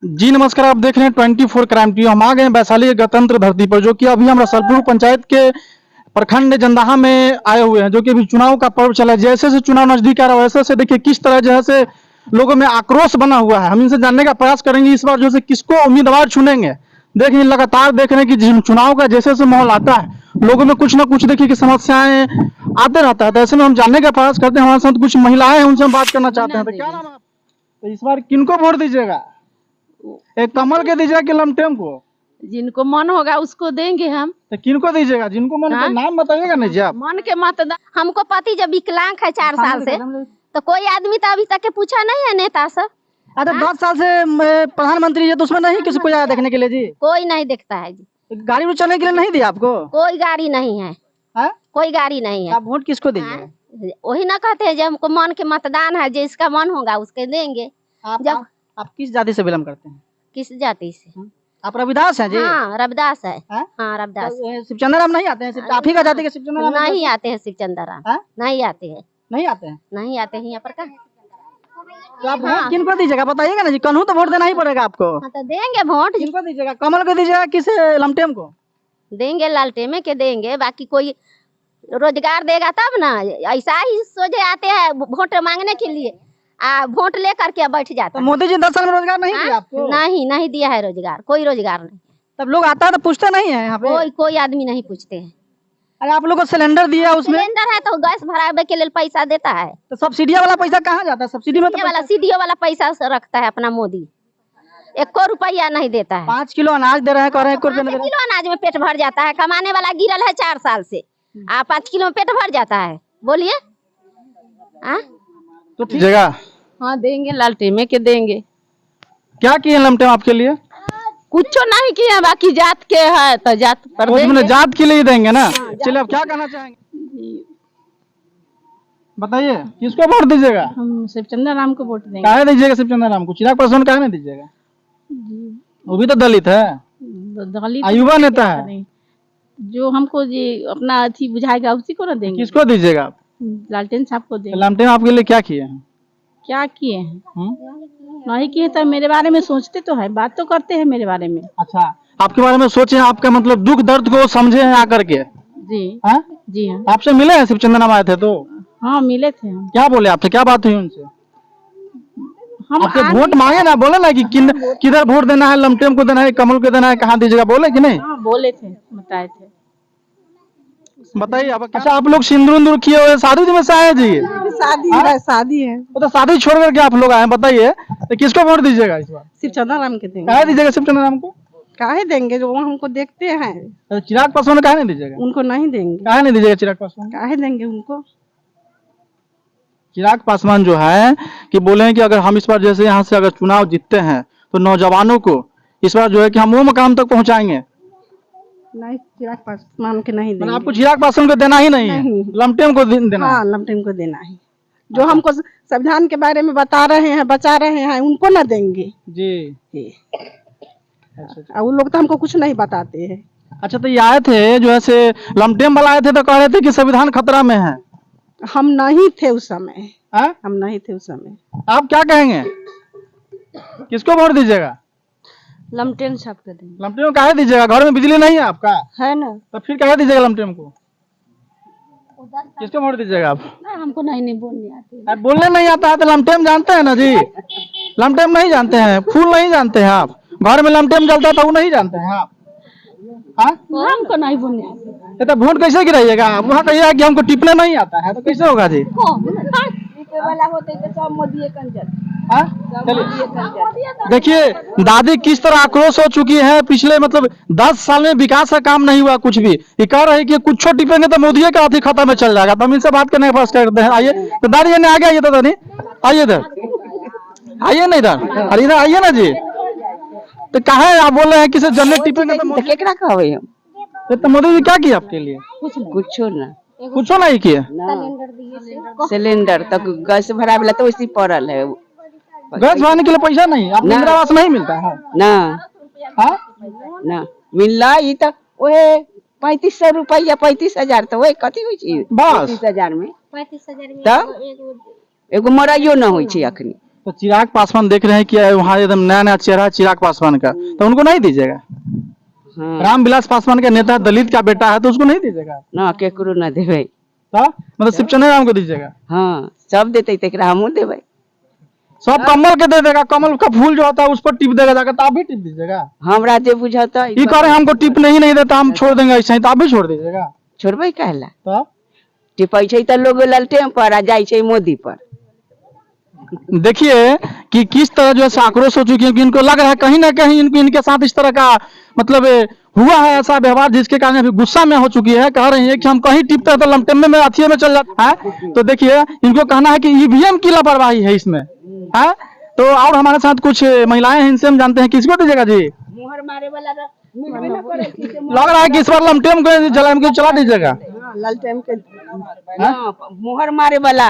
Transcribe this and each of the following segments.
जी नमस्कार, आप देख रहे हैं 24 क्राइम टीवी। हम आ गए हैं वैशाली के गणतंत्र धरती पर, जो कि अभी हम रसलपुर पंचायत के प्रखंड जंदाहा में आए हुए हैं, जो कि अभी चुनाव का पर्व चला है। जैसे जैसे चुनाव नजदीक आ रहा है वैसे वैसे देखिए किस तरह जो है से लोगों में आक्रोश बना हुआ है। हम इनसे जानने का प्रयास करेंगे इस बार जो है किसको उम्मीदवार चुनेंगे। देखिए लगातार देख रहे हैं कि चुनाव का जैसे जैसे माहौल आता है लोगों में कुछ ना कुछ देखिए कि समस्याएं आते रहता है। तो ऐसे में हम जानने का प्रयास करते हैं, हमारे साथ कुछ महिलाएं हैं, उनसे हम बात करना चाहते हैं। तो क्या नाम है आप? तो इस बार किनको वोट दीजिएगा? एक कमल के दीजिएगा कि लमटेम को? जिनको मन होगा उसको देंगे हम। तो किनको दीजिएगा? जिनको मन हाँ? नाम बताइएगा नहीं जी आप। मन के मतदान। हमको पति जब विकलांग है 4 साल से, तो कोई आदमी तो अभी तक के पूछा नहीं है नेता से। अरे 10 साल से प्रधानमंत्री है तो उसमें नहीं किसी को आया देखने के लिए जी? कोई नहीं देखता है जी। गाड़ी में चलने के लिए नहीं दिया आपको? कोई गाड़ी नहीं है। है? कोई गाड़ी नहीं है। आप वोट किसको दीजिएगा? वही ना कहते हैं, जब हमको मन के मतदान है, जिसका मन होगा उसके देंगे। आप किस जाति से बिलोंग करते हैं? किस जाति से? आप रविदास हैं जी? हाँ रविदास है। हाँ? हाँ रविदास। शिवचंद्र राम नहीं आते हैं? सिर्फ आप ही का जाति के शिवचंद्र राम नहीं आते हैं शिवचंद्र राम। नहीं आते हैं। नहीं आते हैं? नहीं आते हैं यहाँ पर का। तो आप वोट किनको दीजिएगा बताइएगा ना जी? कन्हू तो वोट देना ही पड़ेगा आपको। हाँ तो देंगे वोट। किनको दीजिएगा? कमल को दीजिएगा किस लमटेम को? देंगे लालटेन के देंगे। बाकी कोई रोजगार देगा तब ना। ऐसा ही सोचे आते हैं वोट मांगने के लिए, वोट लेकर के बैठ जाता तो मोदी जी 10 साल में रोजगार नहीं दिया आपको? नहीं दिया है रोजगार। कोई रोजगार नहीं। तब लोग आता है तो पूछते नहीं है यहाँ पे? कोई आदमी नहीं पूछते हैं। अरे आप लोग को सिलेंडर दिया, उसमें सिलेंडर है तो गैस भरावे के लिए पैसा देता है। तो सब्सिडी वाला पैसा कहाँ जाता है? सब्सिडी में तो वाला सीडीओ वाला पैसा रखता है अपना मोदी। 1 रुपया नहीं देता है। 5 किलो अनाज दे रहे हैं, कह रहे हैं 1 रुपया नहीं दे रहे हैं। किलो अनाज में पेट भर जाता है। कमाने वाला गिरल है 4 साल से, 5 किलो में पेट भर जाता है। बोलिए तो जगह हाँ देंगे लालटेन के देंगे। क्या किए लमटेम आपके लिए? कुछ नहीं किए, बाकी जात के है तो जात पर देंगे। जात के लिए देंगे ना। चलिए अब क्या कहना चाहेंगे बताइए, किसको वोट दीजिएगा? हम शिवचंद्र राम को वोट देंगे। काहे दीजिएगा शिवचंद्र राम को? चिराग पासवान काहे नहीं दीजिएगा? वो भी तो दलित है, दलित युवा नेता है। जो हमको जी अपना अथी बुझाएगा उसी को ना देंगे। किसको दीजिएगा आप? लालटेन साहब को देंगे। लालटेन आपके लिए क्या किए हैं? क्या किए हैं? नहीं किए तो मेरे बारे में सोचते तो है, बात तो करते हैं मेरे बारे में। अच्छा, आपके बारे में सोचे, आपका मतलब दुख दर्द को समझे हैं आकर के? जी हाँ जी हाँ। आपसे मिले हैं शिवचंद्र राम आए थे तो? हाँ मिले थे हम। क्या बोले आपसे? क्या बात हुई उनसे? हम आपसे वोट मांगे ना, बोले ना कि किधर वोट देना है, लमटेम को देना है, कमल को देना है, कहाँ दीजिएगा, बोले कि नहीं? हाँ बोले थे, बताए थे। बताइए। अच्छा, आप लोग सिंदूर किए हुए शादी में से आए जी? शादी है। शादी है तो शादी छोड़ करके आप लोग आए हैं, बताइए तो किसको वोट दीजिएगा इस बार? शिवचंद्र राम के देंगे। काहे दीजिएगा शिवचंद्र राम को? काहे देंगे जो हमको देखते हैं। तो चिराग पासवान काहे नहीं दीजिएगा? उनको नहीं देंगे। काहे नहीं दीजिएगा चिराग पासवान? काहे देंगे उनको? चिराग पासवान जो है कि बोले हैं कि अगर हम इस बार जैसे यहाँ से अगर चुनाव जीतते हैं तो नौजवानों को इस बार जो है कि हम वो मुकाम तक पहुंचाएंगे। नहीं चिराग पासवान के नहीं देंगे। आपको चिराग पासवान को देना ही नहीं है, लमटेम को देना। हाँ लमटेन को देना है। जो हमको संविधान के बारे में बता रहे हैं, बचा रहे हैं, उनको ना देंगे जी। अच्छा, वो लोग तो हमको कुछ नहीं बताते हैं। अच्छा, तो ये आए थे जो है लमटेम वाला आए थे तो कह रहे थे कि संविधान खतरा में है। हम नहीं थे उस समय। हम नहीं थे उस समय। आप क्या कहेंगे, किसको वोट दीजिएगा? लमटेन साहब को देंगे। लमटेम को काहे दीजिएगा? घर में बिजली नहीं है आपका? है ना। तो फिर काहे दीजिएगा लमटेम को? किसको वोट दीजिएगा आप? हमको नहीं बोलने आती। आप बोलने नहीं आता है तो लमटेम जानते हैं ना जी? लमटेम नहीं जानते हैं? फूल नहीं जानते हैं आप? घर में लमटेम जलता था वो नहीं जानते हैं आप? हमको नहीं बोलने आती। तो वोट कैसे गिराइएगा आप? वहाँ कहिएगा कि हमको टिपने नहीं आता है तो कैसे होगा जी? वाला होते तो सब मोदी देखिए दादी किस तरह आक्रोश हो चुकी है। पिछले मतलब 10 साल में विकास का काम नहीं हुआ कुछ भी। ये कह रहे हैं कि कुछ टिपेंगे तो मोदी का अति खत्म में चल जाएगा। तो हम इनसे बात करने का प्रयास करते हैं। आइए तो दादी ने आगे आइए, तो दादी आइए इधर, आइए ना इधर, अरे इधर आइए ना जी। तो कहा है आप बोल रहे हैं किसी जनरेट टिपेंगे तो केकरा कहवे हम? तो मोदी जी क्या किया आपके लिए? कुछ ना, कुछ नहीं किया। सिलेंडर तक गैस भरा वाला तो वैसे पड़ल है। गैस भराने के लिए पैसा नहीं, आप इंदिरा आवास नहीं मिलता है ना? ना मिलला ये तो ओए 3500 रुपया 35,000 तो वही कथी होई छी? बस 35,000 में 35,000 में एगो मराइयो न होई छी अखनी। तो चिराग पासवान देख रहे हैं कि वहाँ एकदम नया नया चेहरा है चिराग पासवान का, तो उनको नहीं दीजिएगा? रामविलास पासवान का नेता दलित का बेटा है, तो उसको नहीं दीजिएगा ना केकरो ना देवे। तो मतलब सिर्फ चन्नैराम को दीजिएगा? हाँ सब देते तेकरा हमू देवे। सब कमल के दे देगा, कमल का फूल जो होता है उस पर टिप देगा जाकर, तो आप भी टिप दीजिएगा? हमरा जे बुझाता ये कह रहे हैं हमको टिप नहीं देता, हम छोड़ देंगे ऐसे ही, तो आप भी छोड़ दीजिएगा? छोड़बे कहला तो टिपै छै त लोग ललटेन पर आ जाय छै मोदी पर। देखिए कि किस तरह जो है आक्रोश हो चुकी है, कि इनको लग रहा है कहीं ना कहीं इनके साथ इस तरह का मतलब हुआ है ऐसा व्यवहार, जिसके कारण अभी गुस्सा में हो चुकी है। कह रही है कि हम कहीं टिपते हैं तो लमटेमे में अथिये में चल जाता है। तो देखिए इनको कहना है कि ईवीएम की लापरवाही है इसमें है। तो और हमारे साथ कुछ महिलाएं हैं, इनसे हम जानते हैं। किसको दीजिएगा जी? मुहर मारे वाला लग रहा है कि इस बार लमटेम को चला दीजिएगा? ललटेन के मुहर मारे वाला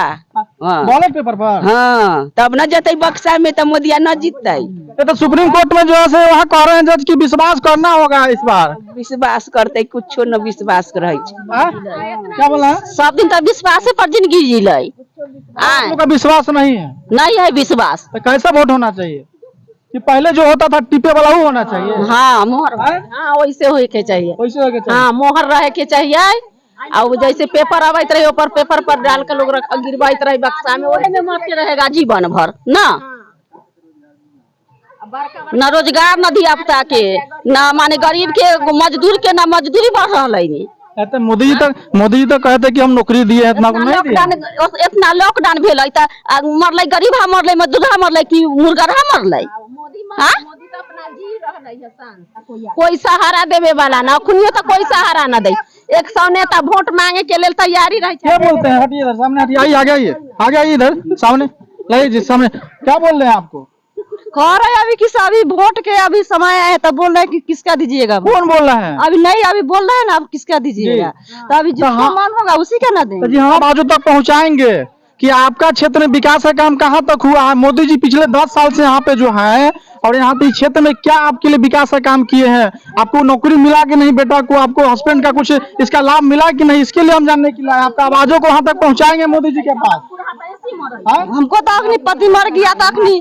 बैलेट पेपर पर। हाँ तब न जते बक्सा में तो मोदिया न जीतते। ये तो सुप्रीम कोर्ट में जो है से वहाँ कह रहे हैं जज की विश्वास करना होगा इस बार। विश्वास करते कुछो न विश्वास रहे। क्या बोला? सब दिन तो विश्वास पर जिंदगी जी ले, आपका विश्वास नहीं है? नहीं है विश्वास। तो कैसा वोट होना चाहिए? कि पहले जो होता था टिपे वाला वो होना चाहिए? हाँ मोहर, हाँ वैसे होए के चाहिए। वैसे होके चाहिए। हाँ मोहर रहे के चाहिए। और जैसे पेपर आवत रहे ऊपर पेपर पर डाल के लोग रख गिरवाइत रहे बक्सा में, वही में मरते रहेगा जीवन भर ना। न रोजगार न दिया पुता के, न माने गरीब के मजदूर के न मजदूरी बढ़ रहा है। मोदी जी तो कहते कि हम नौकरी दिए हैं, इतना नहीं दिया। इतना लॉकडाउन भेल मरल गरीब मरल मजदूर मरल कि मुर्गा मरल। कोई सहारा देवे वाला ना, अखनियो तो कोई सहारा न दे। 100 नेता वोट मांगे के लिए तैयारी रहे। क्या बोलते हैं? हटिए इधर, सामने हटिए, आगे आइए इधर सामने लाइए जी सामने। क्या बोल रहे हैं आपको? कह रहे हैं अभी किस अभी वोट के अभी समय है तो बोल रहे हैं कि किसका दीजिएगा। कौन बोल रहा है? अभी नहीं अभी बोल रहे हैं ना, अब किसका दीजिएगा। तो अभी जिसका मन होगा उसी का ना देंगे। जी हाँ, बाजू तक पहुंचाएंगे कि आपका क्षेत्र में विकास का काम कहाँ तक हुआ है। मोदी जी पिछले 10 साल से यहाँ पे जो है, और यहाँ पे क्षेत्र में क्या आपके लिए विकास का काम किए हैं। आपको नौकरी मिला कि नहीं बेटा को, आपको हस्बैंड का कुछ इसका लाभ मिला कि नहीं, इसके लिए हम जानने के लिए आपका आवाजों को वहाँ तक पहुँचाएंगे मोदी जी के पास। हमको तो अपनी पति मर गया था, अपनी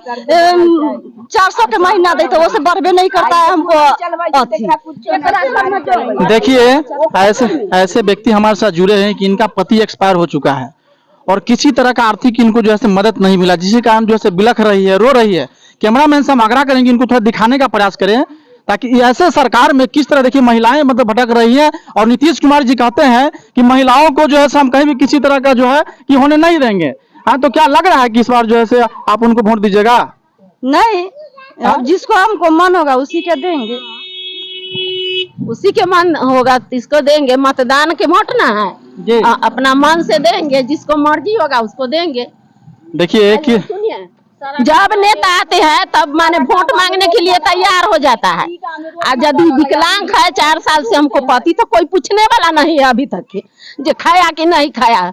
400 के महीना दे तो वो से बढ़बे नहीं करता है हमको। देखिए ऐसे व्यक्ति हमारे साथ जुड़े हैं कि इनका पति एक्सपायर हो चुका है और किसी तरह का आर्थिक इनको जो है मदद नहीं मिला, जिसके कारण जो है बिलख रही है, रो रही है। कैमरामैन से हम आग्रह करेंगे इनको थोड़ा दिखाने का प्रयास करें, ताकि ऐसे सरकार में किस तरह देखिए महिलाएं मतलब भटक रही हैं। और नीतीश कुमार जी कहते हैं कि महिलाओं को जो है हम कहीं भी किसी तरह का जो है कि होने नहीं देंगे। हाँ, तो क्या लग रहा है कि इस बार जो है आप उनको वोट दीजिएगा? नहीं, अब जिसको हमको मन होगा उसी के देंगे, उसी के मन होगा इसको देंगे। मतदान के वोट ना है, अपना मन से देंगे, जिसको मर्जी होगा उसको देंगे। देखिए कि सुनिए, जब नेता आते हैं तब माने वोट मांगने के लिए तैयार हो जाता है। और यदि विकलांग है 4 साल से हमको पति, तो कोई पूछने वाला नहीं है अभी तक के जो खाया कि नहीं खाया,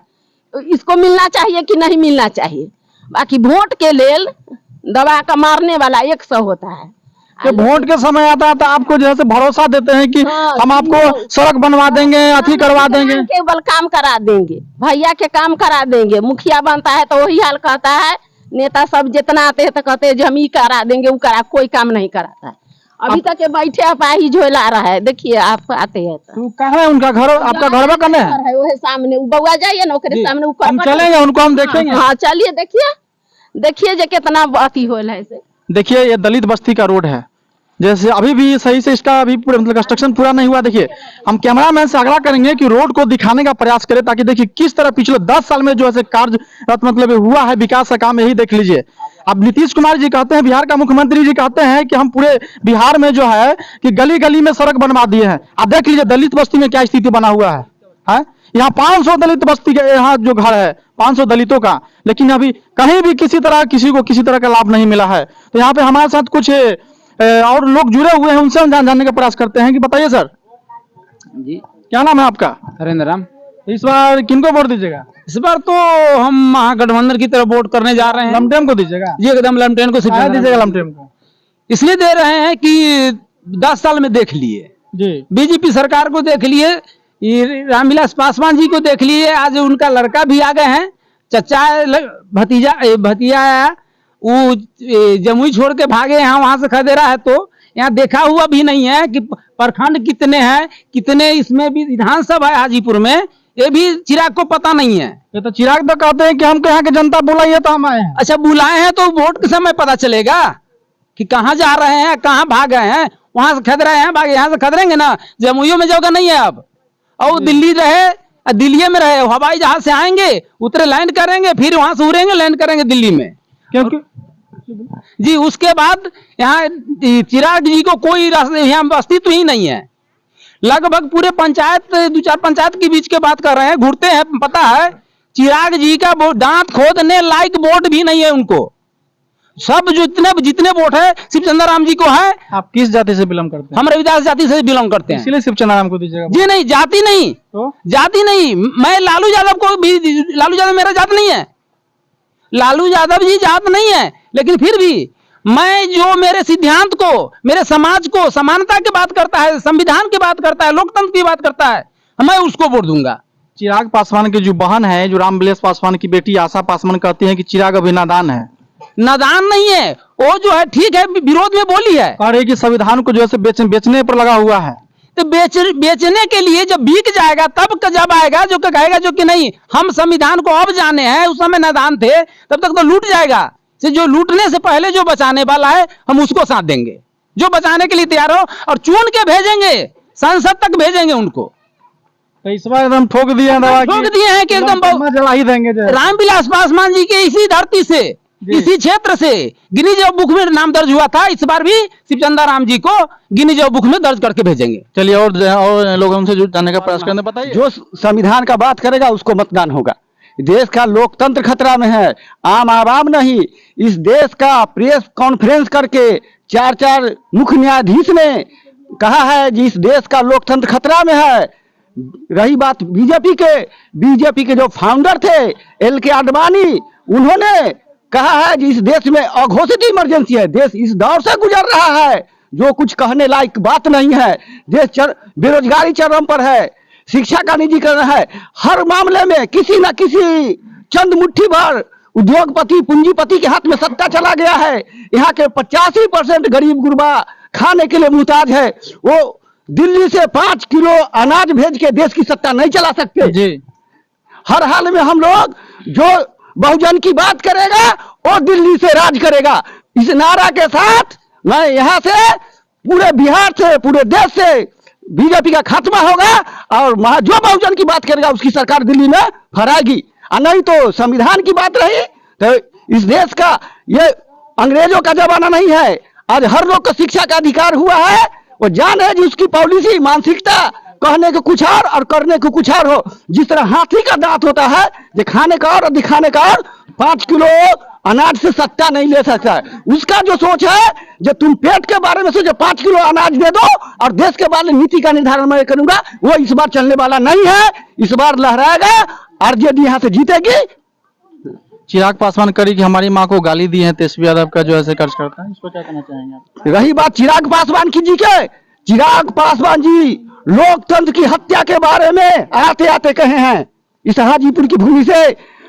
इसको मिलना चाहिए कि नहीं मिलना चाहिए। बाकी वोट के लेल दबा का मारने वाला 100 होता है। तो वोट के समय आता है तो आपको जो है भरोसा देते हैं कि हम आपको सड़क बनवा देंगे, अथी करवा देंगे, केवल काम करा देंगे, भैया के काम करा देंगे। मुखिया बनता है तो वही हाल कहता है। नेता सब जितना आते हैं तो कहते हैं जो हम ये करा देंगे, वो करा, कोई काम नहीं कराता है। अभी तक के बैठे अपाही झोला रहा है। देखिए आप आते हैं तो कहाँ है उनका घर? आपका घर में कहाँ है? वो है सामने, बउआ जाइए ना ओकरे सामने, हम चलेंगे, उनको हम देखेंगे। हाँ चलिए, देखिए जो कितना अति होल है से। देखिए ये दलित बस्ती का रोड है, जैसे अभी भी सही से इसका अभी पूरा मतलब कंस्ट्रक्शन पूरा नहीं हुआ। देखिए हम कैमरामैन से आग्रह करेंगे कि रोड को दिखाने का प्रयास करें, ताकि देखिए किस तरह पिछले 10 साल में जो है कार्यरत मतलब हुआ है विकास का काम, यही देख लीजिए। अब नीतीश कुमार जी कहते हैं, बिहार का मुख्यमंत्री जी कहते हैं कि हम पूरे बिहार में जो है कि गली गली में सड़क बनवा दिए हैं। अब देख लीजिए दलित बस्ती में क्या स्थिति बना हुआ है। यहाँ 500 दलित बस्ती के यहाँ जो घर है 500 दलितों का, लेकिन अभी कहीं भी किसी तरह किसी को किसी तरह का लाभ नहीं मिला है। तो यहाँ पे हमारे साथ कुछ और लोग जुड़े हुए हैं, उनसे हम जानने का प्रयास करते हैं कि बताइए सर जी, क्या नाम है आपका? हरेंद्र राम। इस बार किनको वोट दीजिएगा? इस बार तो हम महागठबंधन की तरफ वोट करने जा रहे हैं। लमटेम को दीजिएगा? जी एकदम लमटेन को दीजिएगा। लमटेम को इसलिए दे रहे हैं कि 10 साल में देख लिए जी, बीजेपी सरकार को देख लिए, रामविलास पासवान जी को देख लिए, आज उनका लड़का भी आ गए हैं, चचा भतीजा वो जमुई छोड़ के भागे यहाँ, वहां से खदेरा है, तो यहाँ देखा हुआ भी नहीं है कि प्रखंड कितने हैं, कितने इसमें भी विधानसभा है हाजीपुर में, ये भी चिराग को पता नहीं है। ये तो चिराग तो कहते हैं कि हमको यहाँ की जनता बुलाई है तो हम आए हैं। अच्छा बुलाए हैं तो वोट के समय पता चलेगा कि कहाँ जा रहे हैं, कहाँ भाग गए हैं। वहां से खदरा है भागे, यहाँ से खदरेंगे ना, जमुइयों में जगह नहीं है अब। और दिल्ली रहे, दिल्ली में रहे, हवाई जहाज से आएंगे, उतरे लैंड करेंगे, फिर वहां से उड़ेंगे, लैंड करेंगे दिल्ली में। क्योंकि जी उसके बाद यहाँ चिराग जी को कोई यहाँ अस्तित्व ही नहीं है। लगभग पूरे पंचायत, 2-4 पंचायत के बीच के बात कर रहे हैं, घूरते हैं, पता है चिराग जी का दांत खोदने लायक वोट भी नहीं है उनको। सब जो जितने वोट है सिर्फ चंद्राराम जी को है। आप किस जाति से बिलोंग करते हैं? हम रविदास जाति से बिलोंग करते हैं, इसीलिए सिर्फ चंद्राराम को दीजिएगा। जी नहीं, जाति नहीं, तो जाति नहीं, मैं लालू यादव को भी, लालू यादव मेरा जात नहीं है, लालू यादव जी जात नहीं है, लेकिन फिर भी मैं जो मेरे सिद्धांत को, मेरे समाज को, समानता की बात करता है, संविधान की बात करता है, लोकतंत्र की बात करता है, मैं उसको वोट दूंगा। चिराग पासवान की जो बहन है, जो रामविलास पासवान की बेटी आशा पासवान, कहती है कि चिराग अभी नादान है। नादान नहीं है वो, जो है ठीक है, विरोध में बोली है, कह रही कि संविधान को जो है बेचने पर लगा हुआ है। तो बेचने के लिए जब बिक जाएगा तब जब आएगा जो कहेगा जो कि नहीं हम संविधान को अब जाने हैं, उस समय नादान थे, तब तक तो लूट जाएगा। से जो लूटने से पहले जो बचाने वाला है हम उसको साथ देंगे, जो बचाने के लिए तैयार हो, और चुन के भेजेंगे, संसद तक भेजेंगे उनको। तो इस बार एकदम ठोक दिए हैं, ठोक दिए हैं कि एकदम जला ही देंगे। रामविलास पासवान जी के इसी धरती से, इसी क्षेत्र से गिनीज बुक में नाम दर्ज हुआ था, इस बार भी शिव चंद्राराम जी को गिनीज बुक में दर्ज करके भेजेंगे। चलिए और लोग हमसे जानने का प्रयास करने, बताइए। जो संविधान का बात करेगा उसको मतदान होगा। देश का लोकतंत्र खतरा में है, आम आवाम नहीं। इस देश का प्रेस कॉन्फ्रेंस करके 4 मुख्य न्यायाधीश ने कहा है कि इस देश का लोकतंत्र खतरा में है। रही बात बीजेपी के जो फाउंडर थे LK आडवाणी, उन्होंने कहा है कि इस देश में अघोषित इमरजेंसी है, देश इस दौर से गुजर रहा है जो कुछ कहने लायक बात नहीं है। देश बेरोजगारी चरम पर है, शिक्षा का निजीकरण है, हर मामले में किसी न किसी चंद मुट्ठी भर उद्योगपति पूंजीपति के हाथ में सत्ता चला गया है। यहाँ के 85% गरीब गुरबा खाने के लिए मुहताज है। वो दिल्ली से 5 किलो अनाज भेज के देश की सत्ता नहीं चला सकते जी। हर हाल में हम लोग जो बहुजन की बात करेगा वो दिल्ली से राज करेगा। इस नारा के साथ मैं यहाँ से पूरे बिहार से, पूरे देश से बीजेपी का खात्मा होगा, और जो बहुजन की बात करेगा उसकी सरकार दिल्ली में फहराएगी। और नहीं तो संविधान की बात रही तो इस देश का ये अंग्रेजों का जमाना नहीं है। आज हर लोग को शिक्षा का अधिकार हुआ है। वो जान है जी उसकी पॉलिसी, मानसिकता कहने को कुछ और करने को कुछ और हो। जिस तरह हाथी का दांत होता है, जो खाने का और दिखाने का और, 5 किलो अनाज से सत्ता नहीं ले सकता है। उसका जो सोच है, जो तुम पेट के बारे में सोचो, 5 किलो अनाज दे दो और देश के बारे में नीति का निर्धारण मैं करूंगा, वो इस बार चलने वाला नहीं है। इस बार लहराएगा, आरजेडी यहाँ से जीतेगी। चिराग पासवान करी कि हमारी माँ को गाली दी है, तेजस्वी यादव का जो ऐसे कर्ज करता है, इस पर क्या कहना चाहेंगे आप? रही बात चिराग पासवान की जी के, चिराग पासवान जी लोकतंत्र की हत्या के बारे में आते आते कहे हैं। इस हाजीपुर की भूमि से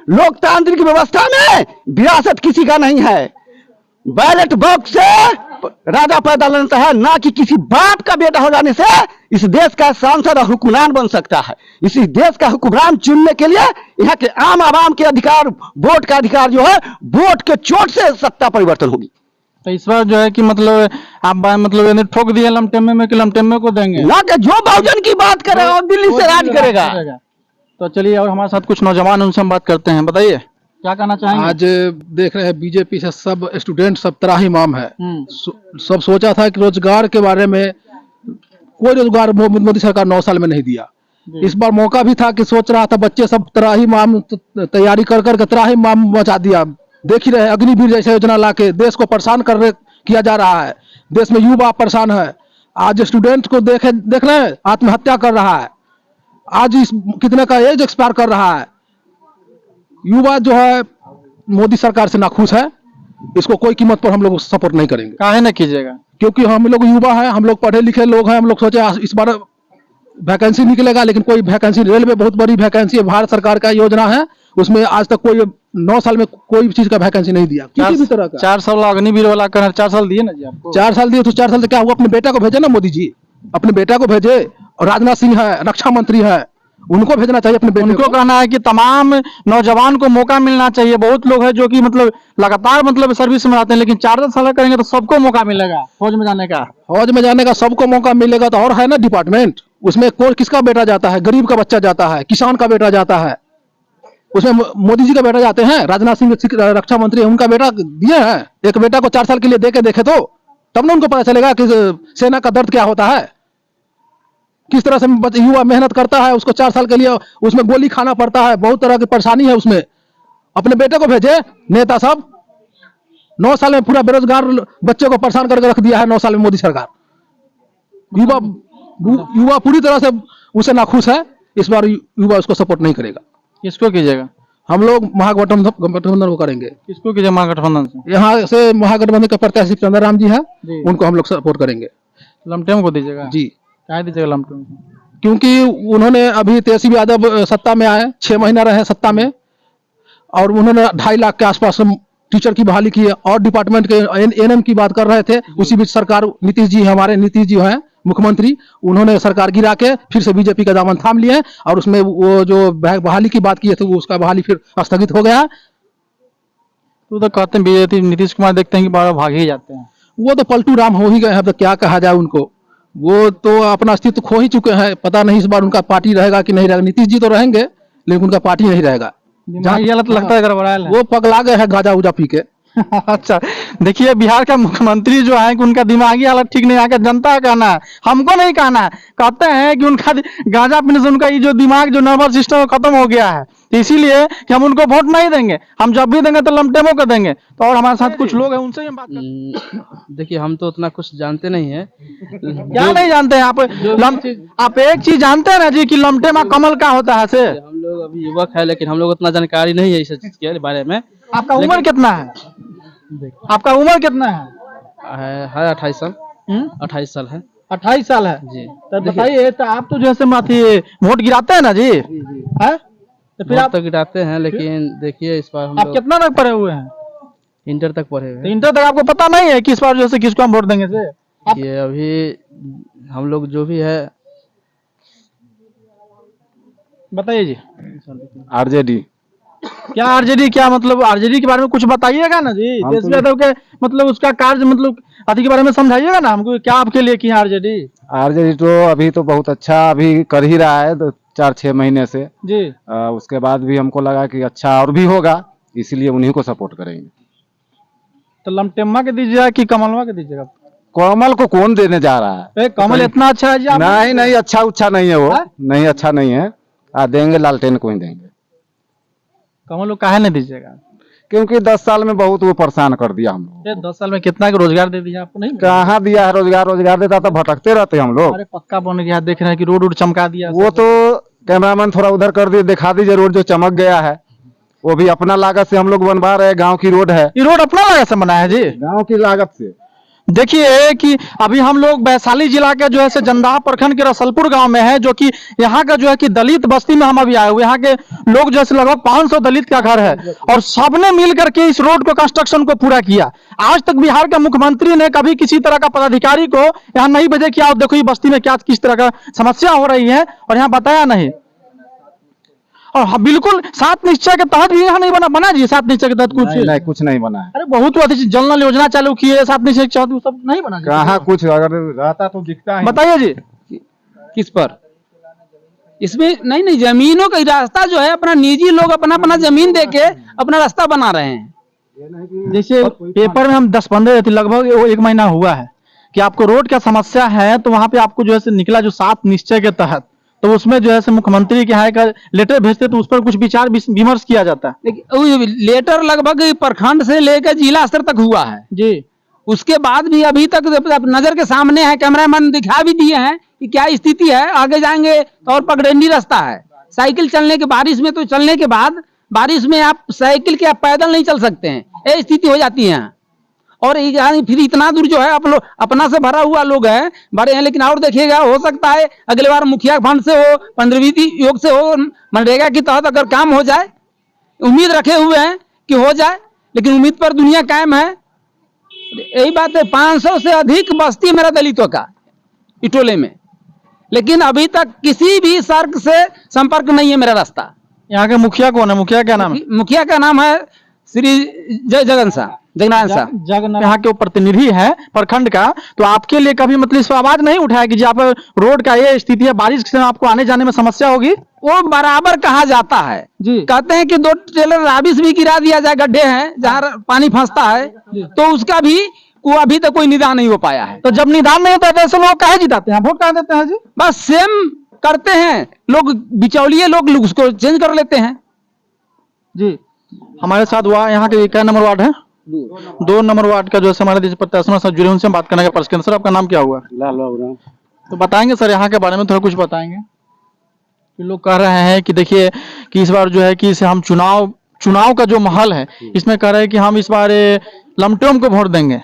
लोकतांत्रिक व्यवस्था में विरासत किसी का नहीं है। बैलेट बॉक्स से राजा पैदा लेता है, ना कि किसी बाप का बेटा हो जाने से इस देश का सांसद और हुक्मरान बन सकता है। इसी देश का हुक्मरान चुनने के लिए यहाँ के आम आवाम के अधिकार, वोट का अधिकार जो है, वोट के चोट से सत्ता परिवर्तन होगी। तो इस बार जो है कि मतलब आप मतलब ठोक दिए लमटेमे में कि लमटेमे को देंगे, ना कि जो बहुजन की बात करे और दिल्ली से राज करेगा। तो चलिए और हमारे साथ कुछ नौजवान, उनसे हम बात करते हैं। बताइए क्या कहना चाहेंगे? आज देख रहे हैं बीजेपी से सब स्टूडेंट सब त्राहिमाम है। सब सोचा था कि रोजगार के बारे में, कोई रोजगार मोदी सरकार 9 साल में नहीं दिया। इस बार मौका भी था कि सोच रहा था, बच्चे सब त्राहिमाम तैयारी कर कर त्राहिमाम मचा दिया। देख ही रहे अग्निवीर जैसे योजना लाके देश को परेशान किया जा रहा है। देश में युवा परेशान है। आज स्टूडेंट को देख रहे हैं आत्महत्या कर रहा है। आज इस कितने का एज एक्सपायर कर रहा है। युवा जो है मोदी सरकार से नाखुश है। इसको कोई कीमत पर हम लोग सपोर्ट नहीं करेंगे। काहे ना कीजिएगा? क्योंकि हम लोग युवा हैं, हम लोग पढ़े लिखे लोग हैं। हम लोग सोचे इस बार वैकेंसी निकलेगा, लेकिन कोई वैकेंसी, रेलवे बहुत बड़ी वैकेंसी है, भारत सरकार का योजना है, उसमें आज तक कोई 9 साल में कोई भी चीज का वैकेंसी नहीं दिया किसी भी तरह का। 4 साल अग्निवीर वाला कर 4 साल दिए ना जी आपको। 4 साल दिए तो 4 साल से क्या हुआ? अपने बेटा को भेजे ना मोदी जी, अपने बेटा को भेजे। और राजनाथ सिंह है, रक्षा मंत्री है, उनको भेजना चाहिए अपने बेटे उनको को। कहना है कि तमाम नौजवान को मौका मिलना चाहिए। बहुत लोग हैं जो कि मतलब लगातार मतलब सर्विस में आते हैं, लेकिन 4 साल करेंगे तो सबको मौका मिलेगा फौज में जाने का। फौज में जाने का सबको मौका मिलेगा तो और है ना डिपार्टमेंट, उसमें कौन किसका बेटा जाता है? गरीब का बच्चा जाता है, किसान का बेटा जाता है, उसमें मोदी जी का बेटा जाते हैं। राजनाथ सिंह रक्षा मंत्री है, उनका बेटा दिए हैं। एक बेटा को 4 साल के लिए दे के देखे तो तब ना उनको पता चलेगा कि सेना का दर्द क्या होता है, किस तरह से युवा मेहनत करता है। उसको 4 साल के लिए उसमें गोली खाना पड़ता है, बहुत तरह की परेशानी है उसमें। अपने बेटे को भेजे नेता सब। 9 साल में पूरा बेरोजगार बच्चे को परेशान करके रख दिया है 9 साल में मोदी सरकार। युवा पूरी तरह से उसे नाखुश है। इस बार युवा उसको सपोर्ट नहीं करेगा। किसको कीजिएगा? हम लोग महागठबंधन को करेंगे। किसको कीजिए महागठबंधन से? यहाँ से महागठबंधन के प्रत्याशी चंद्र राम जी है, उनको हम लोग सपोर्ट करेंगे। लमटेम को दीजिएगा जी। क्या दीजिएगा लमटेम को? क्योंकि उन्होंने अभी तेजस्वी यादव सत्ता में आए, 6 महीना रहे सत्ता में, और उन्होंने 2.5 लाख के आसपास टीचर की बहाली की है। और डिपार्टमेंट के एनएम की बात कर रहे थे, उसी बीच सरकार नीतीश जी हमारे नीतीश जी हैं मुख्यमंत्री, उन्होंने सरकार गिरा के फिर से बीजेपी का दामन थाम लिया है। और उसमें वो जो बहाली की बात की थे वो उसका बहाली फिर स्थगित हो गया है। तो कहते हैं बीजेपी नीतीश कुमार देखते हैं कि बार भाग ही जाते हैं। वो तो पलटू राम हो ही गए हैं, अब तो क्या कहा जाए उनको। वो तो अपना अस्तित्व खो ही चुके हैं। पता नहीं इस बार उनका पार्टी रहेगा कि नहीं रहेगा। नीतीश जी तो रहेंगे लेकिन उनका पार्टी नहीं रहेगा। दिमागी हालत लगता है गड़बड़ायल है। वो पगला गए हैं गाजा उजा पी के। अच्छा, देखिए बिहार का मुख्यमंत्री जो है कि उनका दिमागी हालत ठीक नहीं आकर जनता का कहना है, हमको नहीं कहना है। कहते हैं कि उनका गांजा पीने से उनका ये जो दिमाग जो नर्वस सिस्टम खत्म हो गया है, तो इसीलिए कि हम उनको वोट नहीं देंगे। हम जब भी देंगे तो लमटेमो को देंगे। तो और हमारे साथ कुछ लोग हैं, उनसे ही हम बात करते देखिए हम तो उतना कुछ जानते नहीं है। क्या नहीं जानते हैं आप? आप एक चीज जानते हैं ना जी कि लमटेमा कमल का होता है से? हम लोग अभी युवक है लेकिन हम लोग उतना जानकारी नहीं है इस चीज के बारे में। आपका उम्र कितना है? आपका उम्र कितना है? 28 साल। 28 साल है। 28 साल है जी। तो बताइए, तो आप तो जैसे माथी वोट गिराते हैं ना जी, हैं? तो फिर आप तो गिराते हैं, लेकिन देखिए इस बार हम आप लोग कितना तक पढ़े हुए हैं? इंटर तक पढ़े हुए तो हैं। इंटर तक आपको पता नहीं है कि इस बार जैसे किसको हम वोट देंगे से? ये अभी हम लोग जो भी है बताइए जी। आरजेडी। क्या आरजेडी? क्या मतलब आरजेडी के बारे में कुछ बताइएगा ना जी। तेजस्वी यादव के मतलब उसका कार्य मतलब अति के बारे में समझाइएगा ना हमको, क्या आपके लिए की आरजेडी? आरजेडी तो अभी तो बहुत अच्छा अभी कर ही रहा है 4-6 महीने से जी। उसके बाद भी हमको लगा कि अच्छा और भी होगा, इसीलिए उन्हीं को सपोर्ट करेंगे। तो लमटेम्मा के दीजिएगा कि कमलवा के दीजिएगा? कमल को कौन देने जा रहा है? कमल इतना अच्छा है जी? नहीं नहीं, अच्छा उच्छा नहीं है वो। नहीं, अच्छा नहीं है। देंगे लालटेन को ही देंगे। कमल को काहे नहीं दीजिएगा? क्योंकि 10 साल में बहुत वो परेशान कर दिया हम लोग। 10 साल में कितना का रोजगार दे दिया आपको? नहीं कहाँ दिया है रोजगार? रोजगार देता तो भटकते रहते हम लोग। अरे पक्का बन गया, देख रहे हैं कि रोड उड चमका दिया। वो तो कैमरामैन थोड़ा उधर कर दिए, दिखा दीजिए रोड जो चमक गया है। वो भी अपना लागत से हम लोग बनवा रहे हैं। गांव की रोड है। ये रोड अपना लागत से बना है जी? गांव की लागत से। देखिए कि अभी हम लोग वैशाली जिला के जो है से जंदाहा प्रखंड के रसलपुर गांव में है, जो कि यहाँ का जो है कि दलित बस्ती में हम अभी आए हुए। यहाँ के लोग जो है लगभग 500 दलित का घर है और सबने मिल करके इस रोड को कंस्ट्रक्शन को पूरा किया। आज तक बिहार के मुख्यमंत्री ने कभी किसी तरह का पदाधिकारी को यहाँ नहीं भेजे कि आप देखो ये बस्ती में क्या किस तरह का समस्या हो रही है, और यहाँ बताया नहीं। और हाँ, बिल्कुल 7 निश्चय के तहत भी यहाँ नहीं बना जी। 7 निश्चय के तहत नहीं, कुछ नहीं बना है। अरे बहुत अच्छी जल नल योजना चालू की है, 7 निश्चय के तहत वो सब नहीं बना। कहाँ कुछ अगर रहता तो दिखता है। बताइए जी। किस पर? इसमें नहीं, जमीनों का रास्ता जो है अपना निजी लोग अपना जमीन देके अपना रास्ता बना रहे हैं। जैसे पेपर में हम 10-15 लगभग 1 महीना हुआ है कि आपको रोड का समस्या है, तो वहां पे आपको जो है निकला जो 7 निश्चय के तहत, तो उसमें जो है मुख्यमंत्री के यहाँ का लेटर भेजते तो उस पर कुछ विचार विमर्श किया जाता है। लेकिन लेटर लगभग प्रखंड से लेकर जिला स्तर तक हुआ है जी। उसके बाद भी अभी तक नजर के सामने है, कैमरामैन दिखा भी दिए हैं कि क्या स्थिति है। आगे जाएंगे तो और पगडंडी रास्ता है। साइकिल चलने के बारिश में तो चलने के बाद बारिश में आप साइकिल के आप पैदल नहीं चल सकते हैं, ये स्थिति हो जाती है। और फिर इतना दूर जो है आप लोग अपना से भरा हुआ लोग हैं बड़े हैं, लेकिन और देखिएगा हो सकता है अगले बार मुखिया फंड से हो, 15वीं योग से हो, मनरेगा के तहत अगर काम हो जाए, उम्मीद रखे हुए हैं कि हो जाए, लेकिन उम्मीद पर दुनिया कायम है। यही बात है, 500 से अधिक बस्ती मेरा दलितों का इटोले में, लेकिन अभी तक किसी भी सर्क से संपर्क नहीं है मेरा रास्ता। यहाँ के मुखिया कौन है? मुखिया क्या नाम है? मुखिया का नाम है श्री जगनारायण शाह। यहाँ के प्रतिनिधि है प्रखंड का, तो आपके लिए कभी मतलब इस पर आवाज नहीं उठाया कि जहाँ पर रोड का ये स्थिति है, बारिश से आपको आने जाने में समस्या होगी? वो बराबर कहा जाता है जी। कहते हैं कि 2 ट्रेलर राबिस भी गिरा दिया जाए, गड्ढे हैं जहाँ पानी फंसता है, तो उसका भी वो अभी तक कोई निदान नहीं हो पाया है। तो जब निदान नहीं होता है तो ऐसे लोग काहे जिताते हैं, वोट काहे देते हैं जी? बस सेम करते हैं लोग, बिचौलिए लोग उसको चेंज कर लेते हैं। जी, हमारे साथ हुआ यहाँ के क्या नंबर वार्ड है? 2 नंबर वार्ड का जो है हमारे देश प्रत्याशी सर जुड़े, उनसे हम बात करने का प्रश्न। सर आपका नाम क्या हुआ? लाल बाबू। तो बताएंगे सर यहाँ के बारे में थोड़ा कुछ बताएंगे कि लोग कह रहे हैं कि देखिए कि इस बार जो है कि इसे हम चुनाव का जो माहौल है इसमें कह रहे हैं कि हम इस बार लमटोम को वोट देंगे,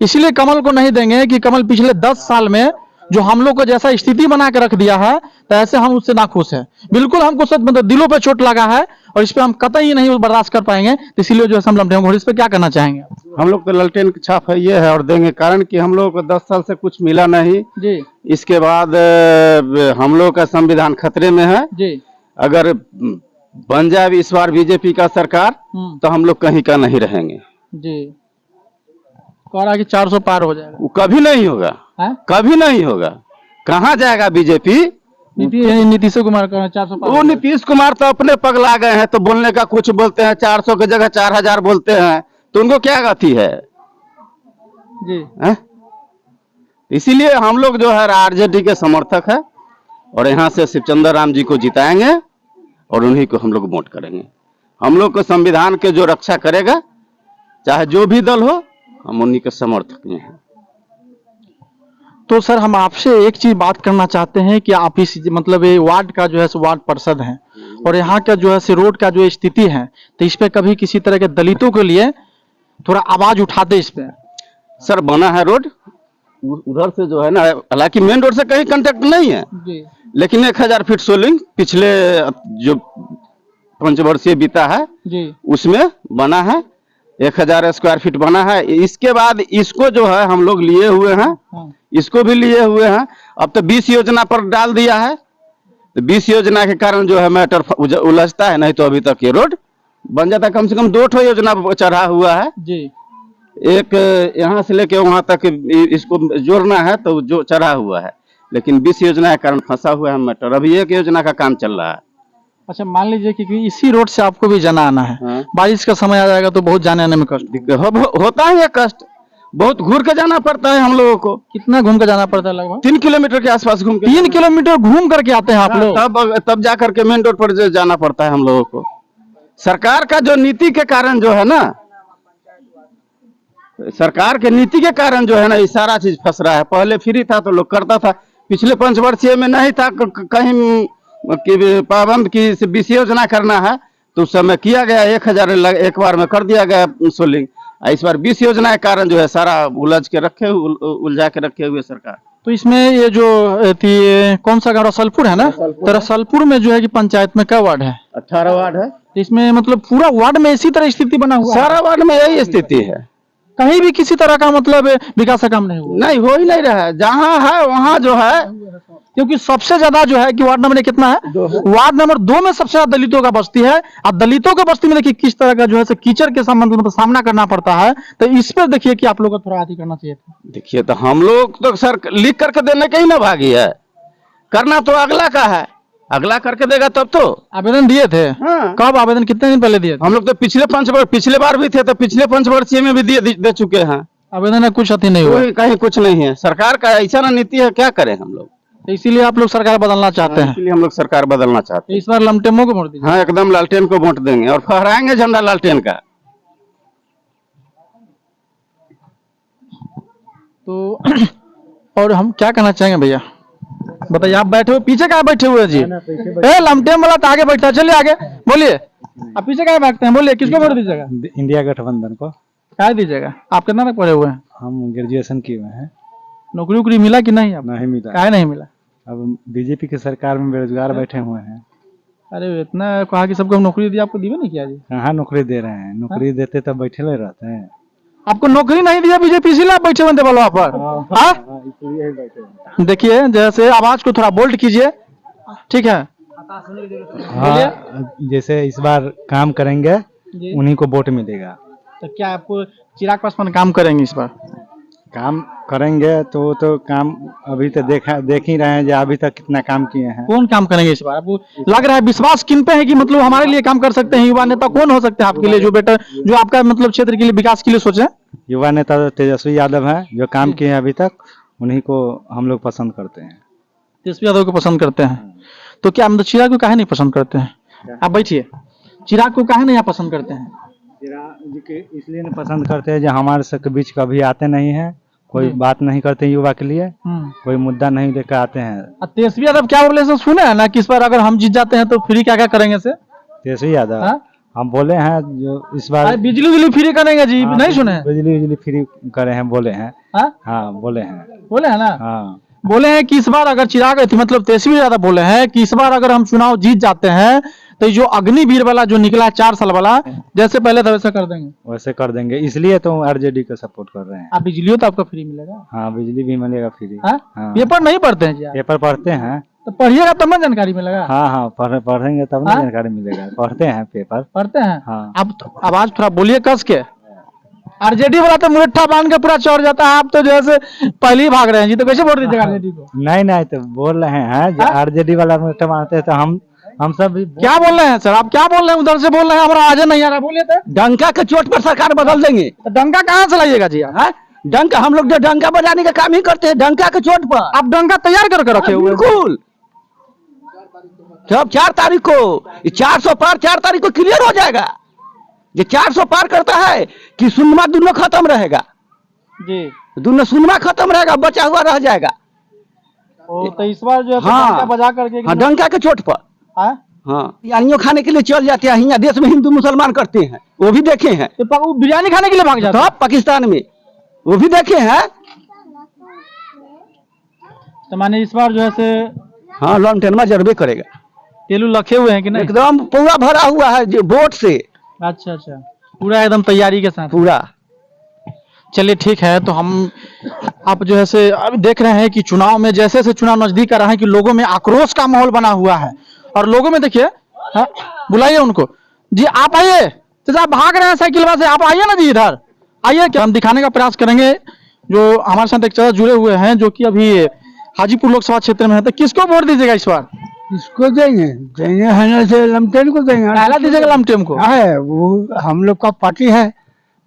इसीलिए कमल को नहीं देंगे कि कमल पिछले 10 साल में जो हम लोग को जैसा स्थिति बना के रख दिया है, तो ऐसे हम उससे नाखुश हैं। बिल्कुल हमको सच मतलब दिलों पे चोट लगा है और इस पे हम कतई नहीं बर्दाश्त कर पाएंगे, तो इसीलिए जो है हम लमटेम। इस पे क्या करना चाहेंगे? हम लोग तो ललटेन की छाप है ये है और देंगे, कारण कि हम लोग को 10 साल से कुछ मिला नहीं जी। इसके बाद हम लोग का संविधान खतरे में है जी। अगर बन जाए इस बार बीजेपी का सरकार तो हम लोग कहीं का नहीं रहेंगे जी। कह रहा है कि 400 पार हो जाएगा। वो कभी नहीं होगा है? कभी नहीं होगा। कहाँ जाएगा बीजेपी? नीतीश कुमार का 400 पार। वो नीतीश कुमार तो अपने पगला गए हैं, तो बोलने का कुछ बोलते हैं, 400 की जगह 4000 बोलते हैं, तो उनको क्या गति है जी। है? इसीलिए हम लोग जो है आरजेडी के समर्थक है और यहाँ से शिवचंद्र राम जी को जिताएंगे और उन्हीं को हम लोग वोट करेंगे। हम लोग को संविधान के जो रक्षा करेगा, चाहे जो भी दल हो, हम उन्हीं के समर्थक हैं। तो सर हम आपसे एक चीज बात करना चाहते हैं कि आप इस मतलब ये वार्ड का जो है सो वार्ड पार्षद हैं और यहाँ का जो है से रोड का जो स्थिति है, तो इस पे कभी किसी तरह के दलितों के लिए थोड़ा आवाज उठाते इस पे? सर बना है रोड उधर से जो है ना, हालांकि मेन रोड से कहीं कांटेक्ट नहीं है जी। लेकिन 1000 फीट सोलिंग पिछले जो 5 वर्षीय बीता है जी। उसमें बना है, 1000 स्क्वायर फीट बना है। इसके बाद इसको जो है हम लोग लिए हुए हैं, इसको भी लिए हुए हैं। अब तो 20 योजना पर डाल दिया है, तो 20 योजना के कारण जो है मैटर उलझता है, नहीं तो अभी तक ये रोड बन जाता। कम से कम 2 ठो योजना चढ़ा हुआ है जी। एक यहाँ से लेके वहां तक इसको जोड़ना है तो जो चढ़ा हुआ है, लेकिन 20 योजना के कारण फंसा हुआ है मैटर। अभी एक योजना का काम चल रहा है। अच्छा, मान लीजिए कि इसी रोड से आपको भी जाना आना है, बारिश का समय आ जाएगा तो बहुत जाने आने में कष्ट होता है। ये कष्ट बहुत घूर के जाना पड़ता है हम लोगों को। कितना घूम के जाना पड़ता है? लगभग 3 किलोमीटर के आसपास घूम के। 3 किलोमीटर घूम करके आते हैं आप लोग? तब जा करके मेन रोड पर जाना पड़ता है हम लोगों को। सरकार का जो नीति के कारण जो है ना, सरकार के नीति के कारण जो है ना, ये सारा चीज फंस रहा है। पहले फ्री था तो लोग करता था, पिछले 5 वर्षीय में नहीं था कहीं कि पाबंद की 20 योजना करना है, तो उस समय किया गया, 1000 एक बार में कर दिया गया सोलिंग। इस बार 20 योजना के कारण जो है सारा उलझा के रखे हुए सरकार। तो इसमें ये जो थी कौन सा गाँव रसलपुर है ना, तो रसलपुर में जो है कि पंचायत में क्या वार्ड है? 18 वार्ड है। इसमें मतलब पूरा वार्ड में इसी तरह स्थिति बना हुआ है? सारा वार्ड में यही स्थिति है, कहीं भी किसी तरह का मतलब विकास का काम नहीं हुआ? नहीं, हो ही नहीं रहा है। जहाँ है वहाँ जो है, क्योंकि सबसे ज्यादा जो है कि वार्ड नंबर कितना है? वार्ड नंबर 2 में सबसे ज्यादा दलितों का बस्ती है। अब दलितों के बस्ती में देखिए किस तरह का जो है कीचड़ के मतलब सामना करना पड़ता है, तो इस पर देखिए कि आप लोग को थोड़ा आदि करना चाहिए था। देखिए, तो हम लोग तो सर लिख करके देने के ही ना भागी है, करना तो अगला का है, अगला करके देगा तब तो। आवेदन दिए थे? हाँ। कब आवेदन, कितने दिन पहले दिए थे? हम लोग तो पिछले बार भी थे, तो पिछले 5 वर्षीय में भी दे चुके हैं आवेदन। कुछ अति नहीं हुआ? कहीं कुछ नहीं है। सरकार का ऐसा ना नीति है, क्या करें हम लोग। तो इसीलिए आप लोग सरकार बदलना चाहते हैं? इसलिए हम लोग सरकार बदलना चाहते हैं। इस बार लमटेमो को वोट दीजिए? हाँ, एकदम लालटेन को वोट देंगे और फहराएंगे झंडा लालटेन का। तो और हम क्या कहना चाहेंगे भैया, बताइए। आप बैठे हुए पीछे कहाँ बैठे हुए जी? लमटेम वाला तो आगे बैठा है, चलिए आगे बोलिए। आप पीछे कहाँ बैठते हैं, बोलिए किसको वोट दीजिएगा? इंडिया गठबंधन को। क्या दीजिएगा? आप कितना तक पढ़े हुए हैं? हम ग्रेजुएशन किए हुए हैं। नौकरी उकरी मिला कि नहीं? अब नहीं मिला। क्या नहीं मिला? अब बीजेपी की सरकार में बेरोजगार बैठे हुए हैं। अरे इतना कहा कि सबको हम नौकरी दी, आपको दिए नहीं किया जी? कहाँ नौकरी दे रहे हैं? नौकरी देते तो बैठे रहते हैं। आपको नौकरी नहीं दिया बीजेपी, इसीलिए आप बैठे बनते वालों पर। हाँ? इसलिए बैठे। देखिए जैसे आवाज को थोड़ा बोल्ड कीजिए, ठीक है? हाँ, जैसे इस बार काम करेंगे उन्हीं को वोट मिलेगा। तो क्या आपको चिराग पासवान काम करेंगे इस बार? काम करेंगे तो काम अभी तो देख ही रहे हैं जो अभी तक कितना काम किए हैं। कौन काम करेंगे इस बार? आपको लग रहा है, विश्वास किन पे है कि मतलब हमारे लिए काम कर सकते हैं? युवा नेता कौन हो सकते हैं आपके लिए, जो बेटर, जो आपका मतलब क्षेत्र के लिए विकास के लिए सोचे? युवा नेता तो तेजस्वी यादव है, जो काम किए हैं अभी तक, उन्हीं को हम लोग पसंद करते हैं। तेजस्वी यादव को पसंद करते हैं। तो क्या मतलब चिराग को काहे नहीं पसंद करते हैं? आप बैठिए। चिराग को काहे नहीं आप पसंद करते हैं? चिराग जी के इसलिए नहीं पसंद करते हैं जो हमारे सबके बीच कभी आते नहीं है, कोई बात नहीं करते युवा के लिए, कोई मुद्दा नहीं लेकर आते हैं। तेजस्वी यादव क्या बोले से सुने हैं ना कि इस बार अगर हम जीत जाते हैं तो फ्री क्या क्या करेंगे से? तेजस्वी यादव हम बोले हैं जो इस बार बिजली फ्री करेंगे जी, नहीं सुने हैं? बिजली फ्री करे हैं, बोले हैं। हाँ बोले हैं ना? हाँ बोले हैं कि इस बार अगर चिराग मतलब तेजस्वी यादव बोले हैं कि इस बार अगर हम चुनाव जीत जाते हैं तो जो अग्निवीर वाला जो निकला 4 साल वाला, जैसे पहले था वैसा कर देंगे। वैसे कर देंगे, इसलिए तो आरजेडी को सपोर्ट कर रहे हैं। आप बिजली तो आपका फ्री मिलेगा? हाँ बिजली भी मिलेगा फ्री। हाँ? पेपर नहीं पढ़ते हैं जी आप? पेपर पढ़ते हैं। तो पढ़िएगा तब ना जानकारी मिलेगा। हाँ पढ़ेंगे तब ना जानकारी मिलेगा। पढ़ते हैं, पेपर पढ़ते हैं। हाँ। आप आवाज थोड़ा बोलिए कस के। आरजेडी वाला तो मुरट्ठा बांध के पूरा चढ़ जाता है, आप तो जैसे पहले ही भाग रहे हैं जी, तो कैसे वोट दीजिएगा आरजेडी को? नहीं तो बोल रहे हैं जो आरजेडी वाला मुरट्ठा मानते हैं तो हम सब भी। क्या बोल रहे हैं सर? आप क्या बोल रहे हैं? उधर से बोल रहे हैं, हमारा आवाज नहीं आ रहा। बोलिए तो। डंका के चोट पर सरकार बदल देंगे। तो डंका कहाँ से लाइएगा जी? डंका हम लोग जो डंका बजाने का काम ही करते हैं, डंका के चोट पर। आप डंका तैयार करके रखे हुए? बिल्कुल। जब 4 तारीख को 400 पार 4 तारीख को क्लियर हो जाएगा। ये 400 पार करता है कि सुनमा दोनों खत्म रहेगा जी, दोनों सुनमा खत्म रहेगा, बचा हुआ रह जाएगा। तो इस बार जो है डंका बजा करके। हाँ, डंका के चोट पर। हाँ, बिरयानियों खाने के लिए चल जाते हैं। यहाँ देश में हिंदू मुसलमान करते हैं, वो भी देखे हैं। तो वो बिरयानी खाने के लिए भाग जाते हैं? तो पाकिस्तान में वो भी देखे हैं। तो माने इस बार जो है से हाँ लॉन्टेनमा जरूर करेगा। तेलू लखे हुए हैं कि नहीं? एकदम पूरा भरा हुआ है जो वोट से। अच्छा, पूरा एकदम तैयारी के साथ पूरा। चलिए ठीक है। तो हम आप जो है से अब देख रहे हैं कि चुनाव में जैसे जैसे चुनाव नजदीक आ रहा है कि लोगों में आक्रोश का माहौल बना हुआ है, और लोगों में देखिए, बुलाइए उनको जी। आप आइए चाचा, आप भाग रहे हैं साइकिल से, आप आइए ना जी, इधर आइए। क्या हम दिखाने का प्रयास करेंगे जो हमारे साथ एक चाचा जुड़े हुए हैं जो कि अभी हाजीपुर लोकसभा क्षेत्र में है। तो किसको वोट दीजिएगा इस बार? इसको देंगे से लमटेन को देंगे। पहला दीजिएगा लमटेन को? है वो हम लोग का पार्टी है।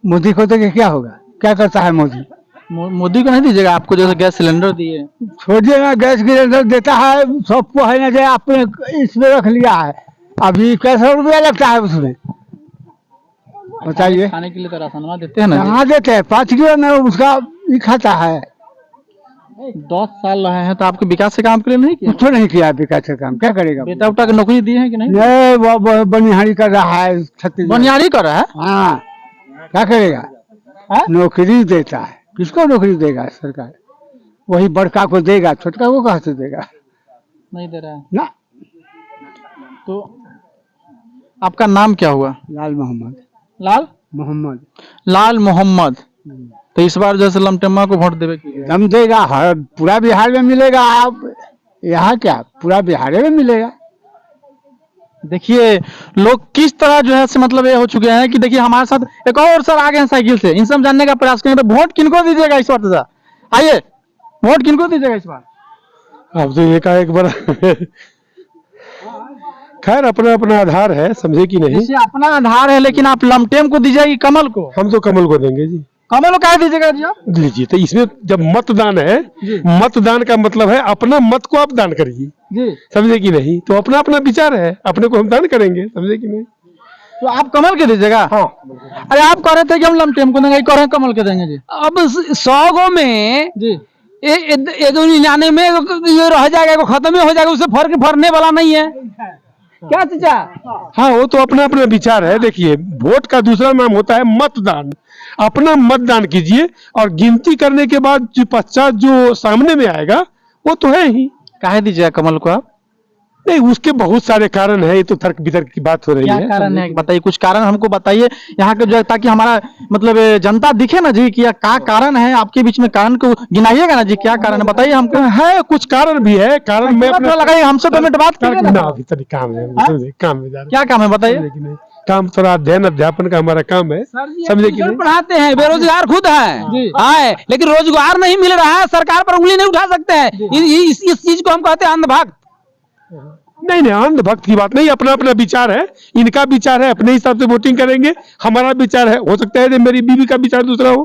मोदी को देंगे, क्या होगा? क्या करता है मोदी? मोदी को नहीं दीजिएगा? आपको जैसे गैस सिलेंडर दिए, छोड़िएगा, गैस सिलेंडर देता है सबको, है ना? जो आपने इसमें रख लिया है, अभी कैसे रुपया लगता है उसमें, बताइए? खाने के लिए तो राशनवा देते हैं ना? कहाँ देते हैं? 5 किलो में उसका ही खाता है। 10 साल रहे हैं तो आपके विकास से काम के लिए नहीं किया? कुछ नहीं किया विकास का काम, क्या करेगा? बेटा उटा की नौकरी दी है कि नहीं? नहीं, वो बनिहारी कर रहा है छत्तीसगढ़। बनिहारी कर रहा है? हाँ, क्या करेगा? नौकरी देता है, किसको नौकरी देगा सरकार? वही बड़का को देगा, छोटका को कहाँ से देगा? नहीं दे रहा है ना। तो आपका नाम क्या हुआ? लाल मोहम्मद। लाल मोहम्मद। तो इस बार जैसे लमटेमा को वोट देवे की? दम देगा, हर पूरा बिहार में मिलेगा। आप यहाँ क्या, पूरा बिहार में मिलेगा। देखिए लोग किस तरह जो है से मतलब ये हो चुके हैं कि देखिए हमारे साथ एक और सर आ गए हैं साइकिल से, इनसे हम जानने का प्रयास करेंगे। तो वोट किनको दीजिएगा इस बार? दादा आइए, वोट किनको दीजिएगा इस बार? अब तो ये का एक बार खैर अपना अपना आधार है, समझे कि नहीं? अपना आधार है, लेकिन आप लमटेम को दीजिएगा कमल को? हम तो कमल को देंगे जी। कमल को क्या दीजिएगा जी आप? लीजिए, तो इसमें जब मतदान है, मतदान का मतलब है अपना मत को आप दान करिए जी, समझे कि नहीं? तो अपना अपना विचार है, अपने को हम दान करेंगे, समझे कि नहीं? तो आप कमल के दीजिएगा? हाँ। अरे आप कह रहे थे कि हम लमटेम को देंगे, कह रहे हैं कमल के देंगे जी। अब 100 गो में जी 99 में ये रह जाएगा, वो खत्म ही हो जाएगा, उससे फर्क भरने वाला नहीं है। क्या चाचा? हाँ, वो तो अपना अपना विचार है। देखिए, वोट का दूसरा नाम होता है मतदान। अपना मतदान कीजिए और गिनती करने के बाद जो पश्चात जो सामने में आएगा वो तो है ही। काहे दीजिएगा कमल को आप? नहीं, उसके बहुत सारे कारण है, ये तो तर्क वितर्क की बात हो रही क्या है। कारण है बताइए, कुछ कारण हमको बताइए यहाँ के जो, ताकि हमारा मतलब जनता दिखे ना जी कि यह क्या कारण है। आपके बीच में कारण को गिनाइएगा ना जी, क्या कारण है बताइए हमको। है कुछ कारण भी है, कारण मैं अपना लगाइए, हमसे 2 मिनट बात कीजिए ना। ना अभी तक काम है, समझे, काम में जा रहे क्या काम है बताइए। हैं। काम थोड़ा अध्ययन अध्यापन का हमारा काम है, समझे कि नहीं? पढ़ाते हैं, बेरोजगार खुद है, हाँ, लेकिन रोजगार नहीं मिल रहा है, सरकार पर उंगली नहीं उठा सकते हैं। इस चीज को हम कहते हैं अंधभक्त। नहीं नहीं, अंधभक्त की बात नहीं, अपना अपना विचार है, इनका विचार है, अपने हिसाब से वोटिंग करेंगे। हमारा विचार है, हो सकता है कि मेरी बीवी का विचार दूसरा हो,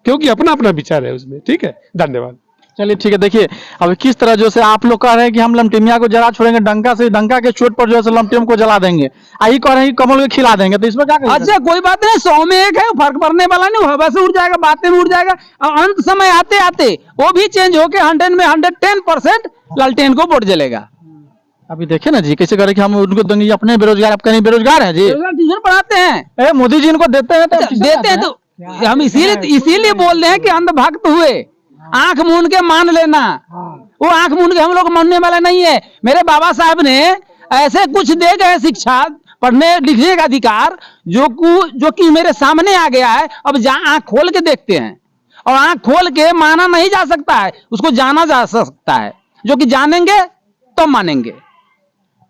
क्योंकि अपना अपना विचार है उसमें। ठीक है, धन्यवाद। चलिए ठीक है। देखिए अब किस तरह जो से आप लोग कह रहे हैं कि हम लमटेमिया को जला छोड़ेंगे, डंका से, डंका के चोट पर जो है लमटेम को जला देंगे, आई कह रहे हैं कि कमल को खिला देंगे, तो इसमें क्या कहेंगे? अच्छा कोई बात नहीं, 100 में 1 है, फर्क पड़ने वाला नहीं, हवा से उड़ जाएगा, बातें में उड़ जाएगा, और अंत समय आते आते वो भी चेंज होके 100 में 110% लालटेन को वोट जलेगा। अभी देखिए ना जी कैसे करे कि हम उनको देंगे, अपने बेरोजगार, आपका नहीं बेरोजगार है जी, ट्यूशन पढ़ाते हैं, मोदी जी इनको देते हैं तो देते हैं, तो हम इसीलिए बोल रहे हैं कि अंधभक्त हुए, आंख मूंद के मान लेना। वो आंख मूंद के हम लोग मानने वाला नहीं है। मेरे बाबा साहब ने ऐसे कुछ दे गए शिक्षा, पढ़ने लिखने का अधिकार, जो कि मेरे सामने आ गया है। अब आंख खोल के देखते हैं, और आंख खोल के माना नहीं जा सकता है, उसको जाना जा सकता है। जो कि जानेंगे तो मानेंगे,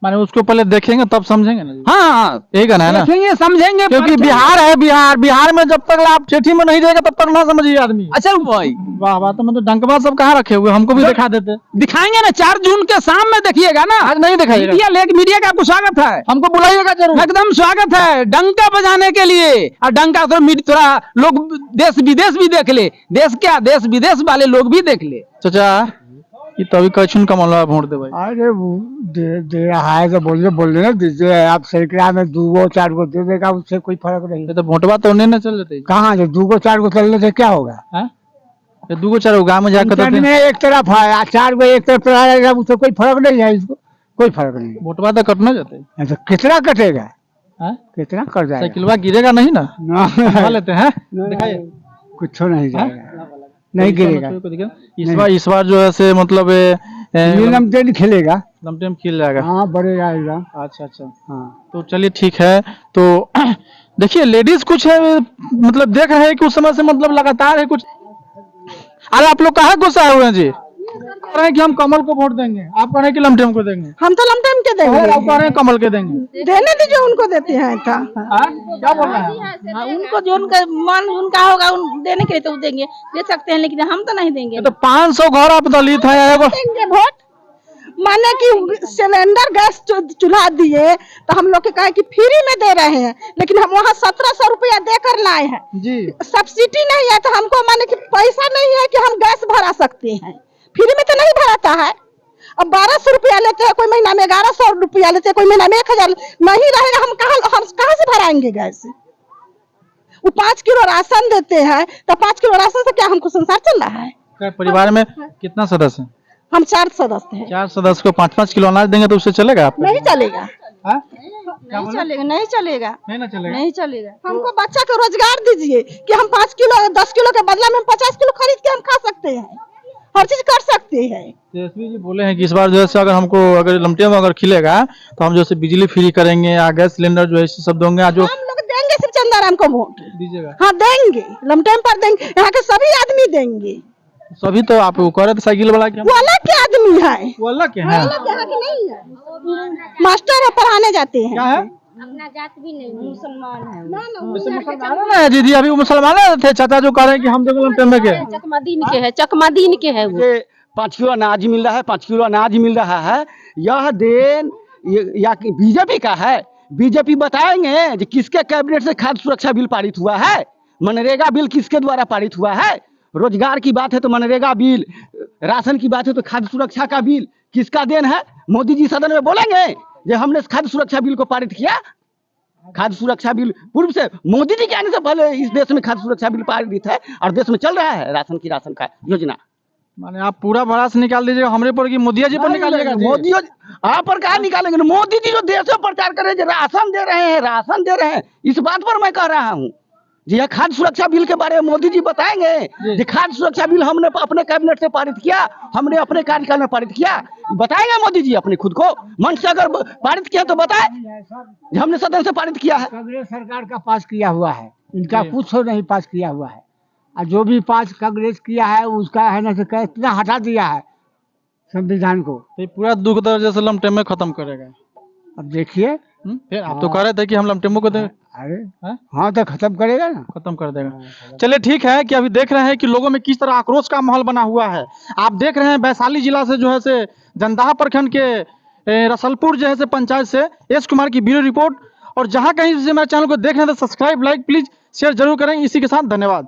माने उसको पहले देखेंगे तब समझेंगे ना। हाँ, यही कहना है ना, देखेंगे समझेंगे, क्योंकि बिहार है, बिहार में जब तक आप ठेठी में नहीं रहेगा तब तक ना समझिए आदमी। अच्छा भाई, वाह वाह, तो मतलब डंकवा सब कहाँ रखे हुए, हमको भी दिखा देते। दिखाएंगे ना, 4 जून के शाम में देखिएगा ना। आज नहीं दिखाइएगा, मीडिया का आपको स्वागत है, हमको बुलाइएगा जरूर, एकदम स्वागत है, डंका बजाने के लिए। और डंका थोड़ा लोग देश विदेश भी देख ले, देश क्या, देश विदेश वाले लोग भी देख ले। चाचा ये तो अभी कचुन का मामला वोट दे भाई। अरे दे रहा है तो बोलने ना दीजिए, आप सरकार में 2-4 को दे देगा, उससे कोई फर्क नहीं। तो वोटवा तो नहीं ना चल रहे, कहाँ जो 2-4 को चलने से क्या होगा? 2-4 गाँव में जाकर एक तरफ है, 4 को एक तरफ रहेगा, उससे कोई फर्क नहीं है, इसको कोई फर्क नहीं। वोटवा तो कटना जाते हैं, तो कितना कटेगा, कितना कट जाएगा? साइकिलवा गिरेगा नहीं ना, लेते हैं, दिखाइए, कुछ नहीं जाएगा, नहीं गिरेगा। इस बार जो है से मतलब लमटेन खेलेगा, लमटेन खेल जाएगा। हाँ, बढ़ेगा। अच्छा, हाँ, तो चलिए ठीक है। तो देखिए लेडीज कुछ है, मतलब देख रहे हैं कि उस समय से मतलब लगातार है कुछ। अरे आप लोग कहाँ गुस्सा हुए हैं जी? कह रहे हैं कि हम कमल को वोट देंगे, आप कह रहे हैं कि लमटेम को देंगे। हम तो लमटेम के देंगे, आप कह रहे हैं कमल के देंगे। देने दीजिए, उनको देते हैं। क्या बोल रहे हैं? उनको जो उनका मन उनका होगा देने के लिए तो देंगे, दे सकते हैं, लेकिन हम तो नहीं देंगे। तो 500 घर आप दलित है, देंगे वोट, माने कि सिलेंडर गैस चूल्हा दिए तो हम लोग के कहे कि फ्री में दे रहे हैं, लेकिन हम वहाँ 1700 रुपया देकर लाए हैं जी। सब्सिडी नहीं है तो हमको माने कि पैसा नहीं है कि हम गैस भरा सकते हैं, फ्री में तो नहीं भराता है। अब 1200 रुपया लेते हैं, कोई महीना में 1100 रुपया लेते हैं, कोई महीना में 1000 नहीं रहेगा, हम कहाँ से भराएंगे गैस? वो 5 किलो राशन देते हैं, तो 5 किलो राशन से क्या हमको संसार चल रहा है? परिवार में कितना सदस्य है? हम 4 सदस्य हैं। 4 सदस्य को 5-5 किलो अनाज देंगे तो उससे चलेगा आपका? नहीं चलेगा, नहीं चलेगा, नहीं चलेगा, नहीं ना चलेगा, नहीं चलेगा। हमको बच्चा को रोजगार दीजिए कि हम 5 किलो 10 किलो के बदला में हम 50 किलो खरीद के हम खा सकते हैं, हर चीज कर सकते हैं। तेजस्वी जी बोले हैं कि इस बार जो है अगर हमको अगर लमटेम अगर खिलेगा तो हम जैसे बिजली फ्री करेंगे या गैस सिलेंडर जो है सब देंगे। जो हम लोग देंगे, सिर्फ चंदाराम को वोट दीजिएगा। हाँ देंगे, लमटेम पर देंगे, यहाँ के सभी आदमी देंगे। सभी तो आप कह रहे थे साइकिल वाला के, वो अलग के आदमी है, वो अलग के हैं, यहाँ के नहीं है, मास्टर है, पढ़ाने जाते हैं। क्या है? अपना जात भी नहीं, मुसलमान है। मुसलमान है दीदी, अभी वो मुसलमान थे। चाचा जो कह रहे हैं कि हम देखो लमटेम में के चकमादीन के है, चकमादीन के है। वो 5 किलो अनाज मिल रहा है, 5 किलो अनाज मिल रहा है, यह देन या बीजेपी का है? बीजेपी बताएंगे कि किसके कैबिनेट से खाद्य सुरक्षा बिल पारित हुआ है? मनरेगा बिल किसके द्वारा पारित हुआ है? रोजगार की बात है तो मनरेगा बिल, राशन की बात है तो खाद्य सुरक्षा का बिल किसका देन है? मोदी जी सदन में बोलेंगे जो हमने खाद्य सुरक्षा बिल को पारित किया। खाद्य सुरक्षा बिल पूर्व से मोदी जी के आने से पहले इस देश में खाद्य सुरक्षा बिल पारित है और देश में चल रहा है राशन का योजना। माने आप पूरा भड़ास निकाल दीजिएगा हमरे पर कि मोदी जी पर निकालिएगा? मोदी आप पर कहा निकालेंगे? मोदी जी जो देश में प्रचार कर रहे हैं, राशन दे रहे हैं, राशन दे रहे हैं, इस बात पर मैं कह रहा हूँ जी हाँ, खाद्य सुरक्षा बिल के बारे में मोदी जी बताएंगे। जी खाद्य सुरक्षा बिल हमने अपने कैबिनेट से पारित किया, हमने अपने कार्यकाल में पारित किया, बताएंगे मोदी जी अपने खुद को मन से अगर पारित किया तो बताए, हमने सदन से पारित किया है। कांग्रेस सरकार का पास किया हुआ है, इनका कुछ नहीं पास किया हुआ है। और जो भी पास कांग्रेस किया है उसका है ना कितना हटा दिया है संविधान को। तो पूरा दुख दर्द जैसे लमटेमे खत्म करेगा। अब देखिए फिर आप तो कह रहे थे कि हम लमटेमो को दें। अरे हाँ तो खत्म करेगा ना, खत्म कर देगा। चलिए ठीक है कि अभी देख रहे हैं कि लोगों में किस तरह आक्रोश का माहौल बना हुआ है। आप देख रहे हैं वैशाली जिला से जो है से जंदाहा प्रखंड के रसलपुर जो है से पंचायत से एस कुमार की ब्यूरो रिपोर्ट। और जहां कहीं से मेरे चैनल को देख रहे हैं तो सब्सक्राइब, लाइक प्लीज शेयर जरूर करें। इसी के साथ धन्यवाद।